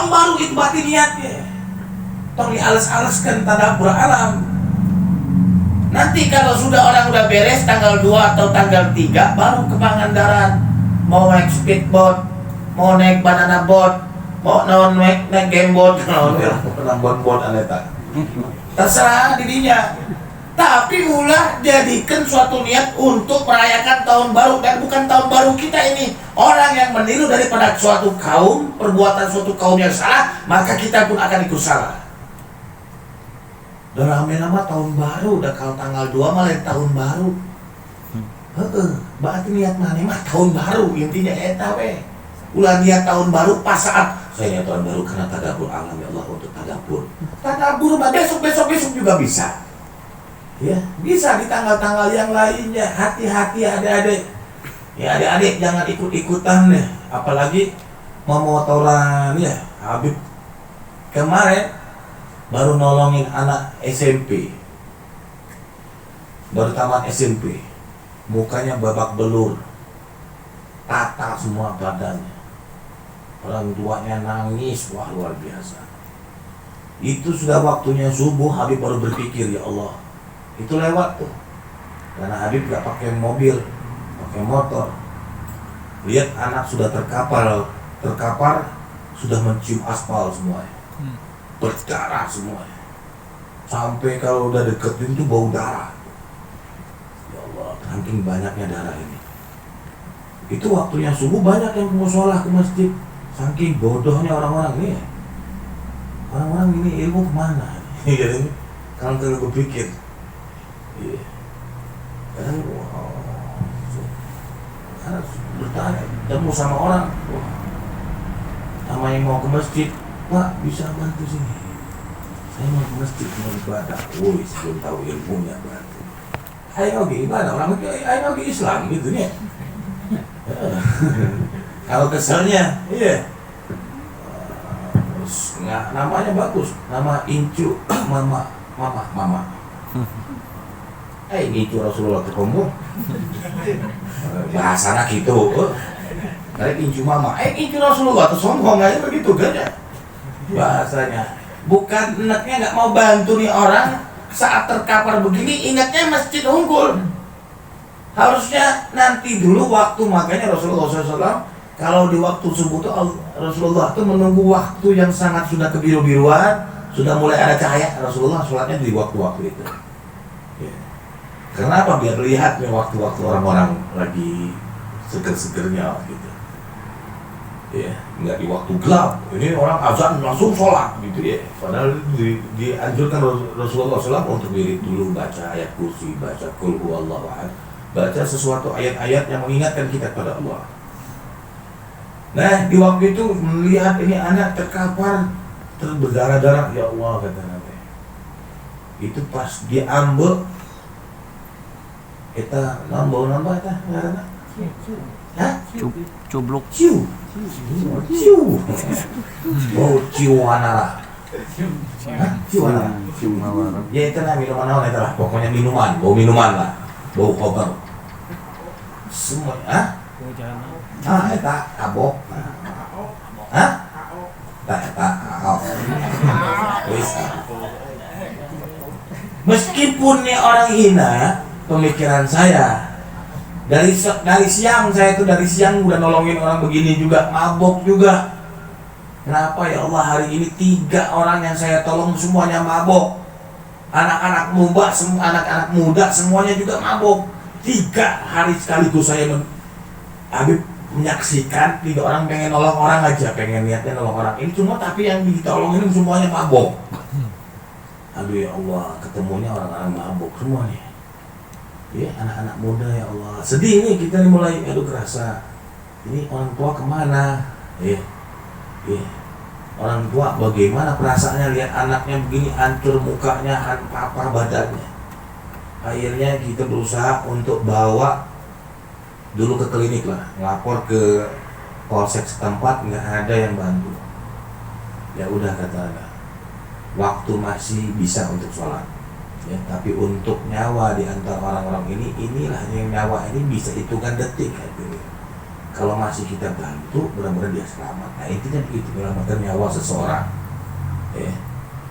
[SPEAKER 1] baru itu berarti niatnya. Tong diales-aleskan tadabur alam. Nanti kalau sudah orang udah beres tanggal 2 atau tanggal 3 baru ke Pangandaran. Mau naik speedboat, mau naik banana boat, mau naik gameboat, pernah boat aneta. Terserah dirinya. Tapi ulah jadikan suatu niat untuk merayakan tahun baru. Dan bukan tahun baru kita ini. Orang yang meniru daripada suatu kaum, perbuatan suatu kaum yang salah, maka kita pun akan ikut salah. Udah rame nama tahun baru, udah kalau tanggal 2 malah tahun baru. Berarti niat mana mah tahun baru, intinya eta we. Ulah niat tahun baru pas saat saya niat tahun baru karena tadabur alam, ya Allah, untuk tadabur. Tadabur mah besok juga bisa. Ya, bisa di tanggal-tanggal yang lainnya. Hati-hati adik-adik. Ya adik-adik jangan ikut-ikutan deh. Apalagi memotoran ya. Habib kemarin baru nolongin anak SMP. Baru tamat SMP. Mukanya babak belur. Patah semua badannya. Orang tuanya nangis, wah luar biasa. Itu sudah waktunya subuh, Habib baru berpikir, ya Allah, itu lewat tuh. Karena Habib gak pakai mobil, pakai motor. Lihat anak sudah terkapar, sudah mencium aspal semuanya, berdarah semuanya. sampai kalau udah deketin tuh bau darah. Ya Allah, saking banyaknya darah ini. Itu waktunya subuh banyak yang musola ke masjid. Saking bodohnya orang-orang ini. Orang-orang ini ilmu kemana? Jadi kalau terlalu berpikir, iya. Kadang harus bertanya, ketemu sama orang, sama yang mau ke masjid, Pak bisa bantu sini. Saya mau ke masjid mau ibadah. Woi, sebelum tahu ilmunya berarti. Ayo oke ibadah, orang ayo oke Islam gitu nih. Kalau keselnya, iya. Nggak, namanya bagus, nama Incu, mama. Incu Rasulullah ketemu. Bahasanya gitu. Kayak Incu mama, Incu Rasulullah tuh sombong aja begitu kan ya. Bahasanya. Bukan enaknya nggak mau bantu nih orang saat terkapar begini, ingatnya masjid unggul. Harusnya nanti dulu waktu, makanya Rasulullah SAW kalau di waktu subuh tuh Rasulullah tuh menunggu waktu yang sangat sudah kebiru-biruan, sudah mulai ada cahaya, Rasulullah sholatnya di waktu-waktu itu. Ya. Kenapa? Biar lihat nih waktu-waktu orang-orang lagi seger-segernya gitu. Ya, nggak di waktu gelap. Ini orang azan langsung sholat gitu ya. Padahal dianjurkan Rasulullah SAW untuk wirid dulu, baca ayat kursi, baca qul huwallahu ahad, baca sesuatu ayat-ayat yang mengingatkan kita pada Allah. Nah, di waktu itu melihat ini anak terkapar, berdarah-darah, ya Allah kata Nabi. Itu pas diambil, kita nambah eta ngaranna. Hah?
[SPEAKER 2] Cubluk.
[SPEAKER 1] Ciu. Oh, ciuanara. Ciu anara. Ya itu lah minuman naon eta lah, pokoknya minuman, bau minuman lah. Bau koper. Semua, eta abok. Eta meskipun nih orang hina, pemikiran saya dari siang saya tuh dari siang udah nolongin orang begini juga, mabok juga. Kenapa ya Allah hari ini 3 orang yang saya tolong semuanya mabok. Anak-anak muda semuanya juga mabok. 3 hari sekaligus saya Habib menyaksikan 3 orang pengen nolong orang aja, pengen niatnya nolong orang. Ini cuma tapi yang ditolongin semuanya mabok. Aduh ya Allah, ketemunya orang-orang mabok semuanya. Ya anak-anak muda ya Allah. Sedih nih kita nih mulai kerasa. Ini orang tua kemana? Orang tua bagaimana perasaannya lihat anaknya begini hancur mukanya, apa badannya. Akhirnya kita berusaha untuk bawa dulu ke klinik lah, ngelapor ke polsek setempat, nggak ada yang bantu. Ya udah kata waktu masih bisa untuk sholat. Ya, tapi untuk nyawa di antara orang-orang inilah yang nyawa ini bisa hitungan detik gitu. Kalau masih kita bantu, benar-benar dia selamat. Nah intinya begitu, menyelamatkan nyawa seseorang. Ya.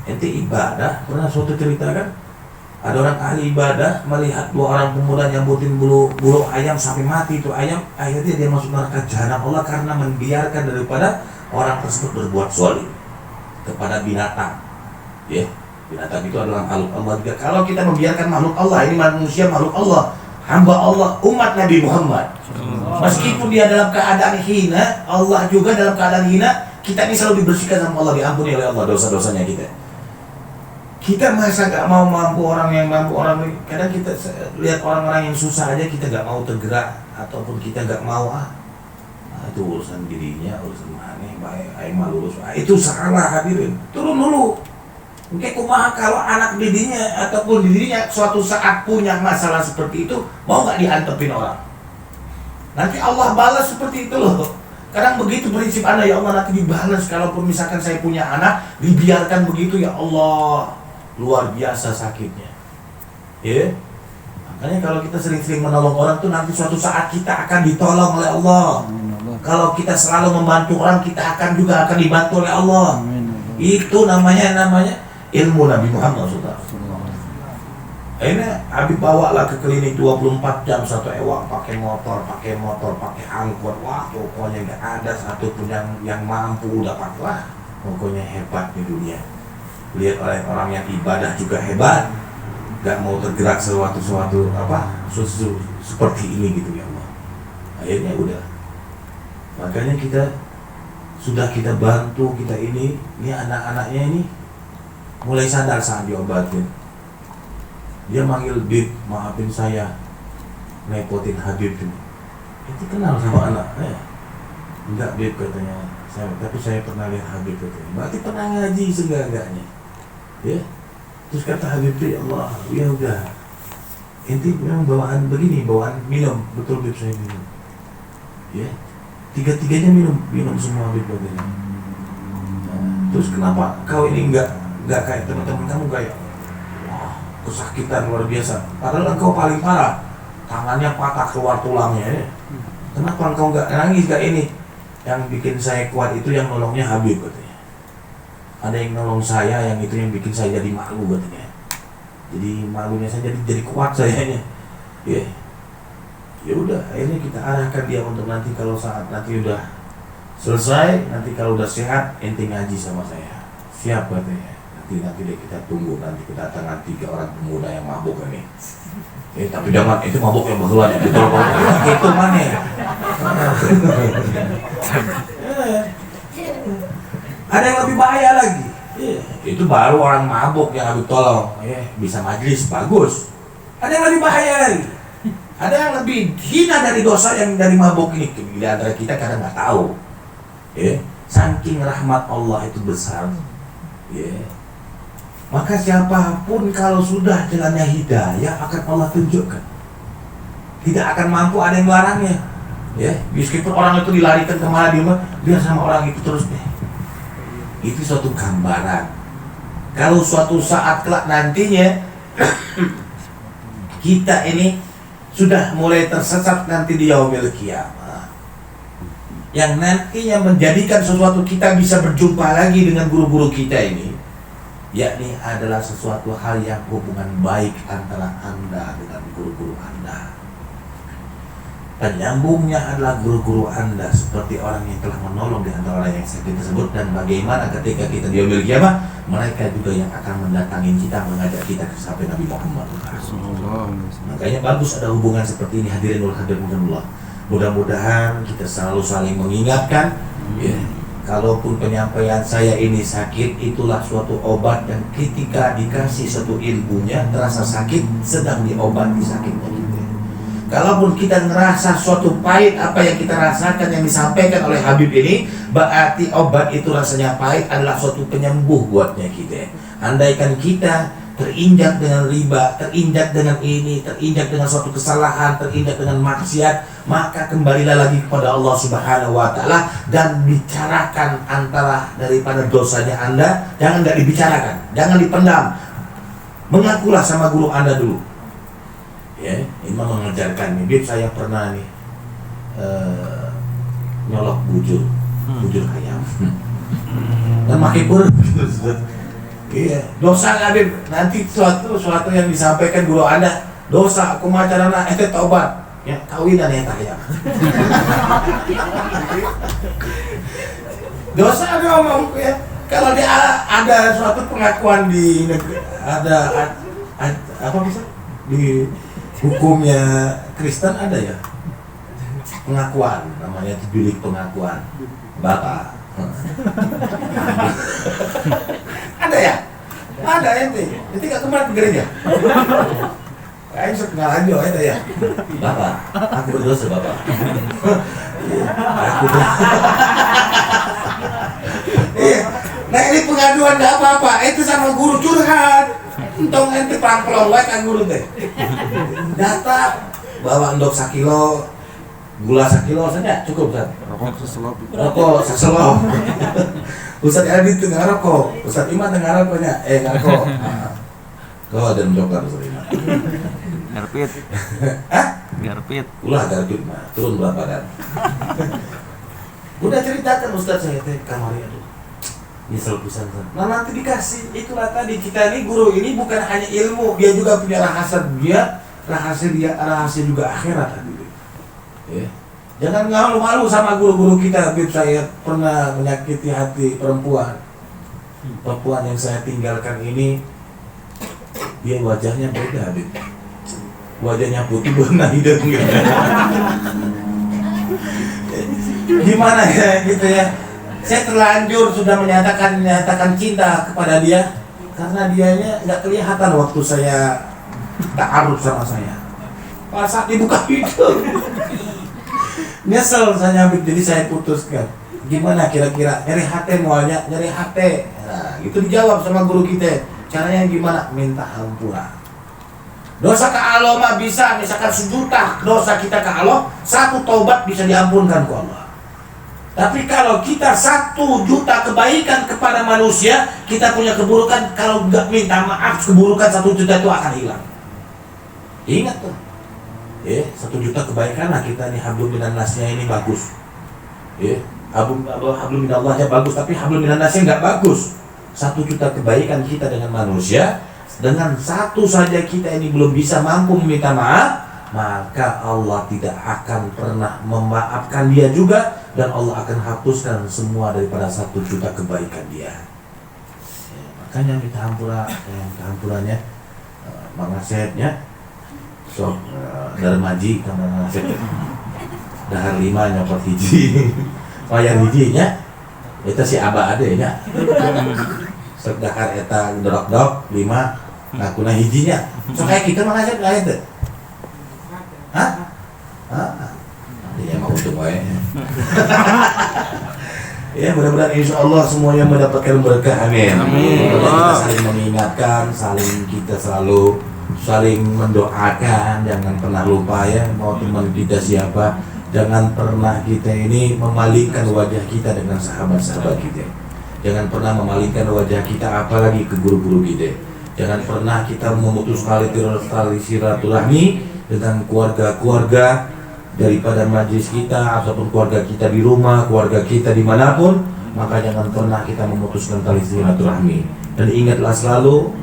[SPEAKER 1] Ente ibadah, pernah suatu cerita kan? Ada orang ahli ibadah melihat 2 orang pemuda nyambutin bulu ayam sampai mati itu ayam, akhirnya dia masuk neraka jahanam Allah karena membiarkan daripada orang tersebut berbuat zalim kepada binatang. Ya. Binatang itu adalah makhluk Allah juga. Kalau kita membiarkan makhluk Allah, ini manusia makhluk Allah, hamba Allah, umat Nabi Muhammad. Meskipun dia dalam keadaan hina, Allah juga dalam keadaan hina, kita ini selalu dibersihkan sama Allah, diampuni oleh Allah dosa-dosanya kita. Kita masa gak mau mampu orang yang mampu orang, kadang kita lihat orang-orang yang susah aja kita gak mau tergerak, ataupun kita gak mau itu urusan dirinya, urusan mana, baik malu, itu salah hadirin. Turun dulu. Mungkin kumaha kalau anak didinya ataupun dirinya suatu saat punya masalah seperti itu, mau nggak diantepin orang? Nanti Allah balas seperti itu loh. Kadang begitu prinsip Anda, ya Allah nanti dibalas. Kalaupun misalkan saya punya anak, dibiarkan begitu, ya Allah luar biasa sakitnya. Ya, makanya kalau kita sering-sering menolong orang tuh nanti suatu saat kita akan ditolong oleh Allah. Kalau kita selalu membantu orang, kita juga akan dibantu oleh Allah. Itu namanya ilmu Nabi Muhammad SAW. Akhirnya Habib bawa lah ke klinik 24 jam satu ewang, pakai motor, pakai angkot. Wah pokoknya gak ada satupun yang mampu dapat lah. Pokoknya hebat di dunia. lihat orang-orang yang ibadah juga hebat, nggak mau tergerak sesuatu seperti ini gitu ya Allah. Akhirnya udah, makanya sudah kita bantu, kita ini anak-anaknya ini mulai sadar saat diobatin. Dia manggil, Bib, maafin saya nepotin Habib ini. Itu kenal sama anak, enggak Bib katanya, tapi saya pernah lihat Habib katanya. Berarti pernah ngaji seenggak-enggaknya, ya. Terus kata Habib, ya Allah, ya udah, inti memang bawaan begini, bawaan minum, betul Bib saya minum, ya. Tiga-tiganya minum semua Habib katanya. Terus kenapa kau ini enggak kayak teman-teman kamu kayak kesakitan luar biasa, padahal engkau paling parah, tangannya patah keluar tulangnya, ya. Kenapa engkau enggak nangis kayak ini? Yang bikin saya kuat itu yang nolongnya Habib katanya. Ada yang nolong saya, yang itu yang bikin saya jadi malu katanya. Jadi malunya saya jadi kuat sayanya. Ya udah, akhirnya kita arahkan dia untuk nanti kalau saat nanti udah selesai, nanti kalau udah sehat, ente ngaji sama saya. Siap katanya. Nanti deh kita tunggu, nanti kedatangan 3 orang pemuda yang mabuk ini. Tapi jangan, itu mabuk yang betulan, itu mana? Ada yang lebih bahaya lagi. Itu baru orang mabuk yang Habib tolong, bisa majlis bagus. Ada yang lebih bahaya lagi. Ada yang lebih hina dari dosa yang dari mabuk ini. Di antara kita kadang nggak tahu. Saking rahmat Allah itu besar. Maka siapapun kalau sudah jalannya hidayah akan Allah tunjukkan. Tidak akan mampu ada yang melarangnya. Meskipun orang itu dilarikan kemana dia sama orang itu terus deh. Itu suatu gambaran. Kalau suatu saat kelak nantinya kita ini sudah mulai tersesat nanti di yaumil qiyamah, yang nantinya menjadikan sesuatu kita bisa berjumpa lagi dengan guru-guru kita ini, yakni adalah sesuatu hal yang hubungan baik antara Anda dengan guru-guru Anda. Penyambungnya adalah guru-guru Anda, seperti orang yang telah menolong di antara orang yang sakit tersebut. Dan bagaimana ketika kita di yaumil qiyamah, mereka juga yang akan mendatangi kita, mengajak kita sampai Nabi Muhammad. Makanya bagus ada hubungan seperti ini, hadirin wal hadirat. Mudah-mudahan kita selalu saling mengingatkan, kalaupun penyampaian saya ini sakit, itulah suatu obat, dan ketika dikasih satu ilmunya terasa sakit, sedang diobati sakitnya kita. Kalaupun kita ngerasa suatu pahit apa yang kita rasakan yang disampaikan oleh Habib ini, berarti obat itu rasanya pahit adalah suatu penyembuh buatnya kita. Andaikan kita terinjak dengan riba, terinjak dengan ini, terinjak dengan suatu kesalahan, terinjak dengan maksiat, maka kembalilah lagi kepada Allah Subhanahu wa Ta'ala dan bicarakan antara daripada dosanya Anda. Jangan nggak dibicarakan, jangan dipendam. Mengakulah sama guru Anda dulu. Imam mengajarkan nih, Bib, saya pernah nih nyolok bujur ayam dan pakai pur. Dosa nggak, Bib? Nanti suatu yang disampaikan guru Anda dosa, kumacarana ente taubat, kawinan ya ayam. Dosa ada ngomong kalau dia ada suatu pengakuan di negeri, ada apa bisa di hukumnya Kristen ada ya pengakuan, namanya bilik pengakuan Bapak. Ada ya? Ada ente nggak kemarin ke gereja? Kayaknya setengah aja ada ya. Bapak, aku berdosa Bapak. Aku nah ini pengaduan nggak apa-apa, itu sama guru curhat. Untung ente pangklong wae kan guru teh. Data bawa endok 1 kilo, gula 1 kilo saja cukup kan? Rokok seselop. Ustaz Adi tengah rokok, Ustaz Iman tengah rokoknya, ngarokok. Kau ada dokter Ustaz Iman.
[SPEAKER 2] Garpit. Garpit.
[SPEAKER 1] Ulah garpit mah, turun berat badan. Udah ceritakan Ustaz saya teh kamarnya tuh. Nyesel pisan. Nah nanti dikasih, itulah tadi kita nih guru ini bukan hanya ilmu, dia juga punya rahasia juga akhirat tadi. Jangan malu-malu sama guru-guru kita. Bib, saya pernah menyakiti hati perempuan. perempuan yang saya tinggalkan ini, dia wajahnya beda, Habib. Wajahnya putih warna hidung gitu. Gimana ya gitu ya? Saya terlanjur sudah menyatakan cinta kepada dia karena dianya nggak kelihatan waktu saya ta'aruf sama saya. Pas saat dibuka hidung, nyesel saya, Habib. Jadi saya putuskan. Gimana kira-kira? Nyari hati mualnya, nyari hati. Nah, itu dijawab sama guru kita. Caranya gimana? Minta ampunan. Dosa ke Allah mah bisa, misalkan 1.000.000 dosa kita ke Allah, 1 taubat bisa diampunkan ke Allah. Tapi kalau kita 1.000.000 kebaikan kepada manusia, kita punya keburukan, kalau nggak minta maaf, keburukan 1.000.000 itu akan hilang. Ingat tuh, 1.000.000 kebaikan lah kita nih, hablum minan nasnya ini bagus. Hablum minallahnya bagus, tapi hablum minan nasnya nggak bagus. 1.000.000 kebaikan kita dengan manusia, dengan satu saja kita ini belum bisa mampu meminta maaf, maka Allah tidak akan pernah memaafkan dia juga, dan Allah akan hapuskan semua daripada 1.000.000 kebaikan dia. Makanya minta ampunannya, mangasetnya, so darmaji sama mangaset, dahar 5 nyopot hiji, bayar hijinya, itu si abah ada ya. Sok dahar eta dorok-dorok 5. Nah, kuna hijinya. So kayak kita mah ngasih kayak itu. Hah? Ya mau untuk wae. Ya, mudah-mudahan insya Allah semuanya mendapatkan berkah, amin. Kita saling mengingatkan, kita saling mendoakan, jangan pernah lupa ya, mau teman kita siapa, jangan pernah kita ini memalingkan wajah kita dengan sahabat-sahabat kita. Jangan pernah memalingkan wajah kita apalagi ke guru-guru kita. Jangan pernah kita memutus tali silaturahmi dengan keluarga-keluarga daripada majlis kita ataupun keluarga kita di rumah, keluarga kita dimanapun. Maka jangan pernah kita memutuskan tali silaturahmi. Dan ingatlah selalu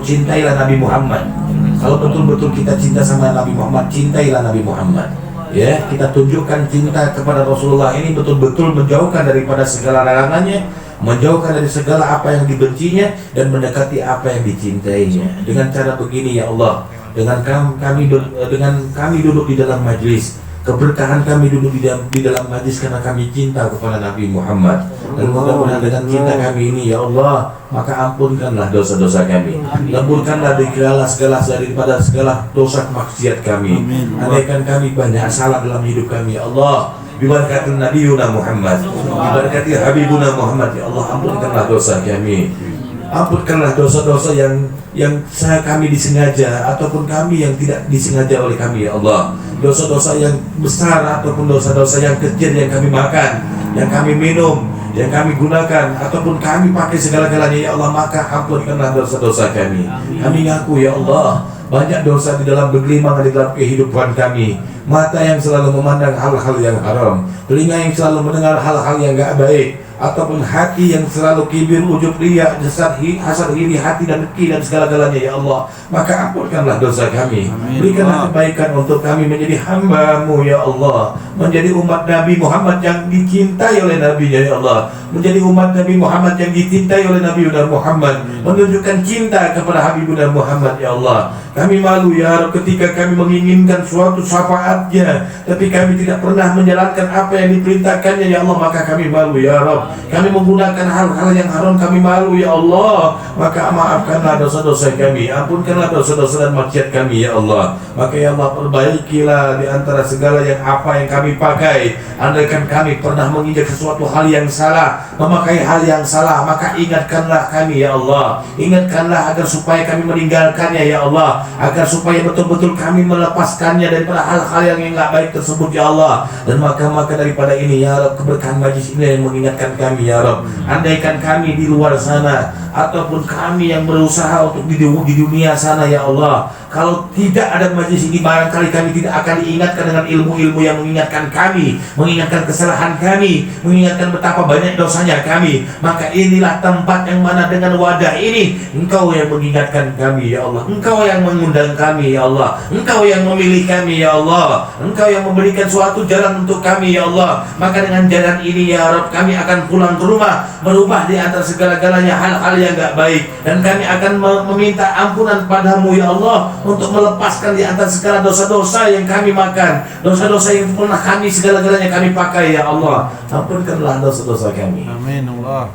[SPEAKER 1] cintailah Nabi Muhammad. Kalau betul-betul kita cinta sama Nabi Muhammad, cintailah Nabi Muhammad. Ya, kita tunjukkan cinta kepada Rasulullah ini betul-betul menjauhkan daripada segala larangannya, menjauhkan dari segala apa yang dibencinya, dan mendekati apa yang dicintainya. Dengan cara begini ya Allah, dengan kami duduk di dalam majlis, keberkahan kami duduk di dalam majlis karena kami cinta kepada Nabi Muhammad. Dan mudah-mudahan dengan cinta kami ini ya Allah, maka ampunkanlah dosa-dosa kami, lemburkanlah daripada segala dosa maksiat kami. Andaikan kami banyak salah dalam hidup kami ya Allah, bibarakatin Nabiuna Muhammad, bibarakatin Habibuna Muhammad, ya Allah, ampunkanlah dosa kami. Ampunkanlah dosa-dosa yang kami disengaja ataupun kami yang tidak disengaja oleh kami ya Allah. Dosa-dosa yang besar ataupun dosa-dosa yang kecil yang kami makan, yang kami minum, yang kami gunakan ataupun kami pakai segala-galanya ya Allah, maka ampunkanlah dosa-dosa kami. Kami ngaku ya Allah, banyak dosa di dalam bergelimang di dalam kehidupan kami. Mata yang selalu memandang hal-hal yang haram, telinga yang selalu mendengar hal-hal yang gak baik, ataupun hati yang selalu kibir, ujub, riya, hasad, iri, hati dan dengki dan segala-galanya ya Allah, maka ampunkanlah dosa kami. Berikanlah kebaikan untuk kami menjadi hamba-Mu ya Allah, menjadi umat Nabi Muhammad yang dicintai oleh Nabi-Nya ya Allah, menjadi umat Nabi Muhammad yang dicintai oleh Nabi Muhammad, menunjukkan cinta kepada Habibuna Muhammad ya Allah. Kami malu ya Rabb ketika kami menginginkan suatu syafaatnya, tapi kami tidak pernah menjalankan apa yang diperintahkannya ya Allah, maka kami malu ya Rabb. Kami menggunakan hal-hal yang haram, kami malu ya Allah, maka maafkanlah dosa-dosa kami, ampunkanlah dosa-dosa dan maksiat kami ya Allah. Maka ya Allah, perbaikilah di antara segala yang apa yang kami pakai. Andaikan kami pernah menginjak sesuatu hal yang salah, memakai hal yang salah, maka ingatkanlah kami ya Allah, ingatkanlah agar supaya kami meninggalkannya ya Allah, agar supaya betul-betul kami melepaskannya daripada hal-hal yang enggak baik tersebut ya Allah. Dan maka daripada ini ya Rabb, keberkahan majlis ini yang mengingatkan kami ya Rabb. Andaikan kami di luar sana ataupun kami yang berusaha untuk di dunia sana ya Allah, kalau tidak ada majlis ini, barangkali kami tidak akan diingatkan dengan ilmu-ilmu yang mengingatkan kami, mengingatkan kesalahan kami, mengingatkan betapa banyak dosanya kami. Maka inilah tempat yang mana dengan wadah ini Engkau yang mengingatkan kami ya Allah, Engkau yang mengundang kami ya Allah, Engkau yang memilih kami ya Allah, Engkau yang memberikan suatu jalan untuk kami ya Allah. Maka dengan jalan ini ya Rabb, kami akan akan pulang ke rumah, merubah di antara segala-galanya hal-hal yang gak baik, dan kami akan meminta ampunan padamu ya Allah untuk melepaskan di antara segala dosa-dosa yang kami makan, dosa-dosa yang pernah kami segala-galanya kami pakai ya Allah. Ampunkanlah dosa-dosa kami.
[SPEAKER 3] Amin Allah.